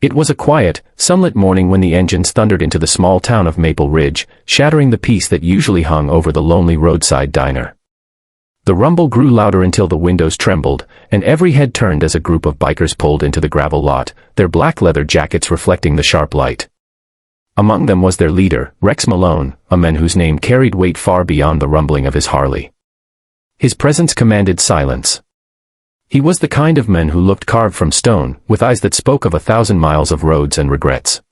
It was a quiet, sunlit morning when the engines thundered into the small town of Maple Ridge, shattering the peace that usually hung over the lonely roadside diner. The rumble grew louder until the windows trembled, and every head turned as a group of bikers pulled into the gravel lot, their black leather jackets reflecting the sharp light. Among them was their leader, Rex Malone, a man whose name carried weight far beyond the rumbling of his Harley. His presence commanded silence. He was the kind of man who looked carved from stone, with eyes that spoke of 1,000 miles of roads and regrets.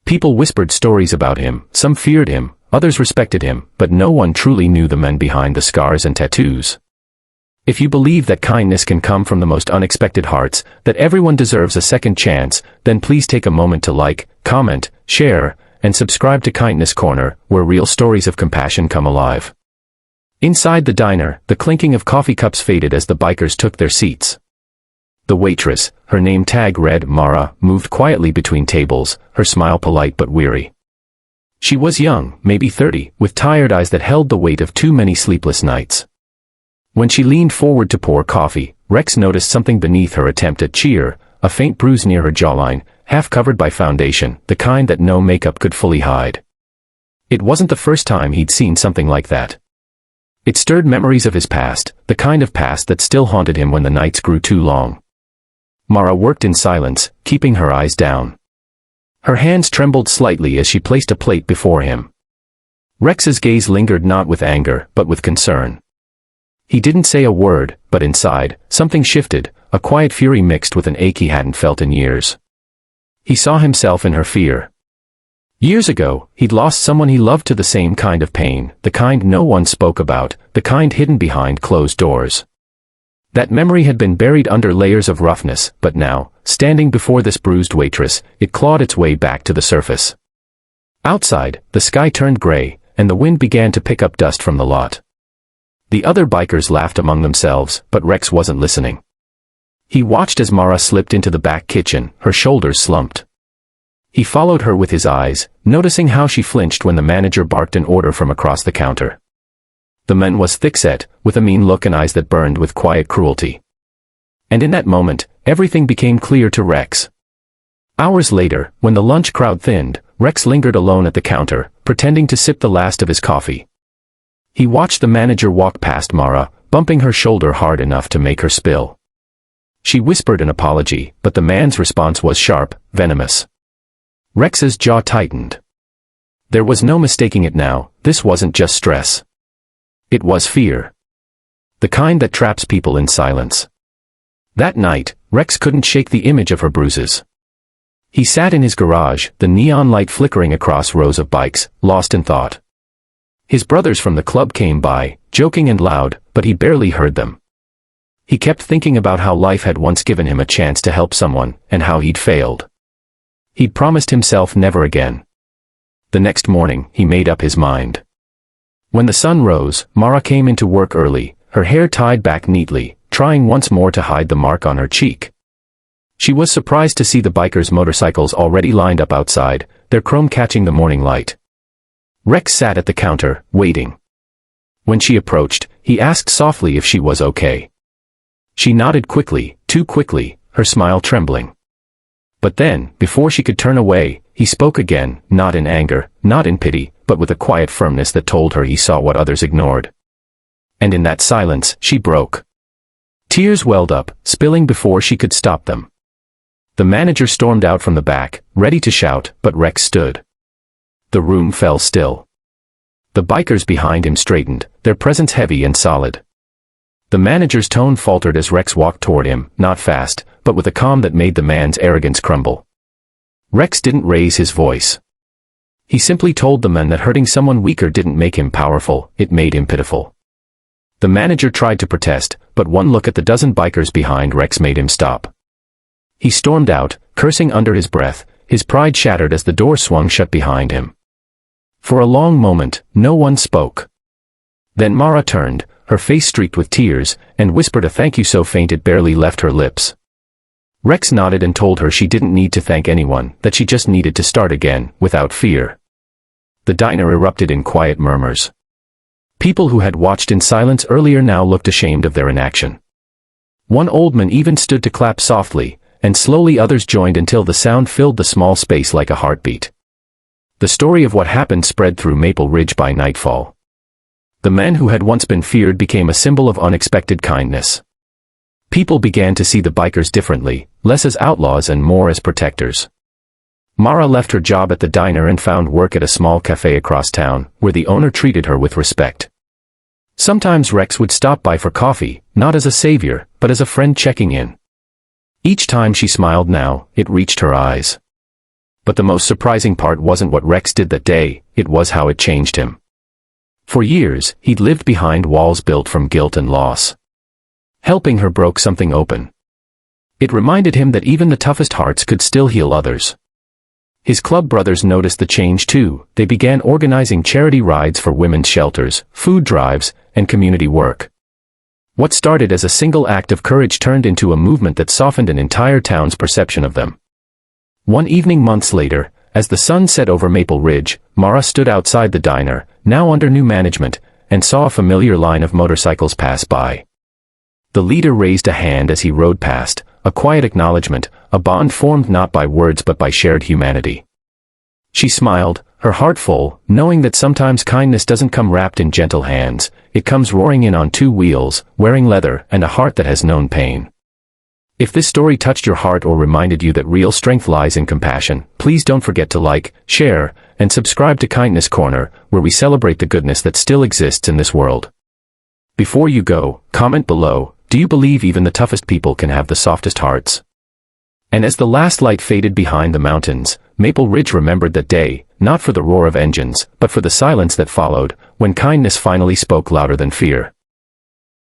People whispered stories about him, some feared him, others respected him, but no one truly knew the men behind the scars and tattoos. If you believe that kindness can come from the most unexpected hearts, that everyone deserves a second chance, then please take a moment to like, comment, share, and subscribe to Kindness Corner, where real stories of compassion come alive. Inside the diner, the clinking of coffee cups faded as the bikers took their seats. The waitress, her name tag read Mara, moved quietly between tables, her smile polite but weary. She was young, maybe 30, with tired eyes that held the weight of too many sleepless nights. When she leaned forward to pour coffee, Rex noticed something beneath her attempt at cheer, a faint bruise near her jawline, half covered by foundation, the kind that no makeup could fully hide. It wasn't the first time he'd seen something like that. It stirred memories of his past, the kind of past that still haunted him when the nights grew too long. Mara worked in silence, keeping her eyes down. Her hands trembled slightly as she placed a plate before him. Rex's gaze lingered not with anger, but with concern. He didn't say a word, but inside, something shifted, a quiet fury mixed with an ache he hadn't felt in years. He saw himself in her fear. Years ago, he'd lost someone he loved to the same kind of pain, the kind no one spoke about, the kind hidden behind closed doors. That memory had been buried under layers of roughness, but now, standing before this bruised waitress, it clawed its way back to the surface. Outside, the sky turned gray, and the wind began to pick up dust from the lot. The other bikers laughed among themselves, but Rex wasn't listening. He watched as Mara slipped into the back kitchen, her shoulders slumped. He followed her with his eyes, noticing how she flinched when the manager barked an order from across the counter. The man was thick-set, with a mean look and eyes that burned with quiet cruelty. And in that moment, everything became clear to Rex. Hours later, when the lunch crowd thinned, Rex lingered alone at the counter, pretending to sip the last of his coffee. He watched the manager walk past Mara, bumping her shoulder hard enough to make her spill. She whispered an apology, but the man's response was sharp, venomous. Rex's jaw tightened. There was no mistaking it now, this wasn't just stress. It was fear. The kind that traps people in silence. That night, Rex couldn't shake the image of her bruises. He sat in his garage, the neon light flickering across rows of bikes, lost in thought. His brothers from the club came by, joking and loud, but he barely heard them. He kept thinking about how life had once given him a chance to help someone, and how he'd failed. He'd promised himself never again. The next morning, he made up his mind. When the sun rose, Mara came into work early, her hair tied back neatly, trying once more to hide the mark on her cheek. She was surprised to see the bikers' motorcycles already lined up outside, their chrome catching the morning light. Rex sat at the counter, waiting. When she approached, he asked softly if she was okay. She nodded quickly, too quickly, her smile trembling. But then, before she could turn away, he spoke again, not in anger, not in pity, but with a quiet firmness that told her he saw what others ignored. And in that silence, she broke. Tears welled up, spilling before she could stop them. The manager stormed out from the back, ready to shout, but Rex stood. The room fell still. The bikers behind him straightened, their presence heavy and solid. The manager's tone faltered as Rex walked toward him, not fast, but with a calm that made the man's arrogance crumble. Rex didn't raise his voice. He simply told the man that hurting someone weaker didn't make him powerful, it made him pitiful. The manager tried to protest, but one look at the dozen bikers behind Rex made him stop. He stormed out, cursing under his breath, his pride shattered as the door swung shut behind him. For a long moment, no one spoke. Then Mara turned, her face streaked with tears, and whispered a thank you so faint it barely left her lips. Rex nodded and told her she didn't need to thank anyone, that she just needed to start again, without fear. The diner erupted in quiet murmurs. People who had watched in silence earlier now looked ashamed of their inaction. One old man even stood to clap softly, and slowly others joined until the sound filled the small space like a heartbeat. The story of what happened spread through Maple Ridge by nightfall. The men who had once been feared became a symbol of unexpected kindness. People began to see the bikers differently, less as outlaws and more as protectors. Mara left her job at the diner and found work at a small cafe across town, where the owner treated her with respect. Sometimes Rex would stop by for coffee, not as a savior, but as a friend checking in. Each time she smiled now, it reached her eyes. But the most surprising part wasn't what Rex did that day, it was how it changed him. For years, he'd lived behind walls built from guilt and loss. Helping her broke something open. It reminded him that even the toughest hearts could still heal others. His club brothers noticed the change too. They began organizing charity rides for women's shelters, food drives, and community work. What started as a single act of courage turned into a movement that softened an entire town's perception of them. One evening months later, as the sun set over Maple Ridge, Mara stood outside the diner, now under new management, and saw a familiar line of motorcycles pass by. The leader raised a hand as he rode past, a quiet acknowledgement, a bond formed not by words but by shared humanity. She smiled, her heart full, knowing that sometimes kindness doesn't come wrapped in gentle hands, it comes roaring in on two wheels, wearing leather, and a heart that has known pain. If this story touched your heart or reminded you that real strength lies in compassion, please don't forget to like, share, and subscribe to Kindness Corner, where we celebrate the goodness that still exists in this world. Before you go, comment below, do you believe even the toughest people can have the softest hearts? And as the last light faded behind the mountains, Maple Ridge remembered that day, not for the roar of engines, but for the silence that followed, when kindness finally spoke louder than fear.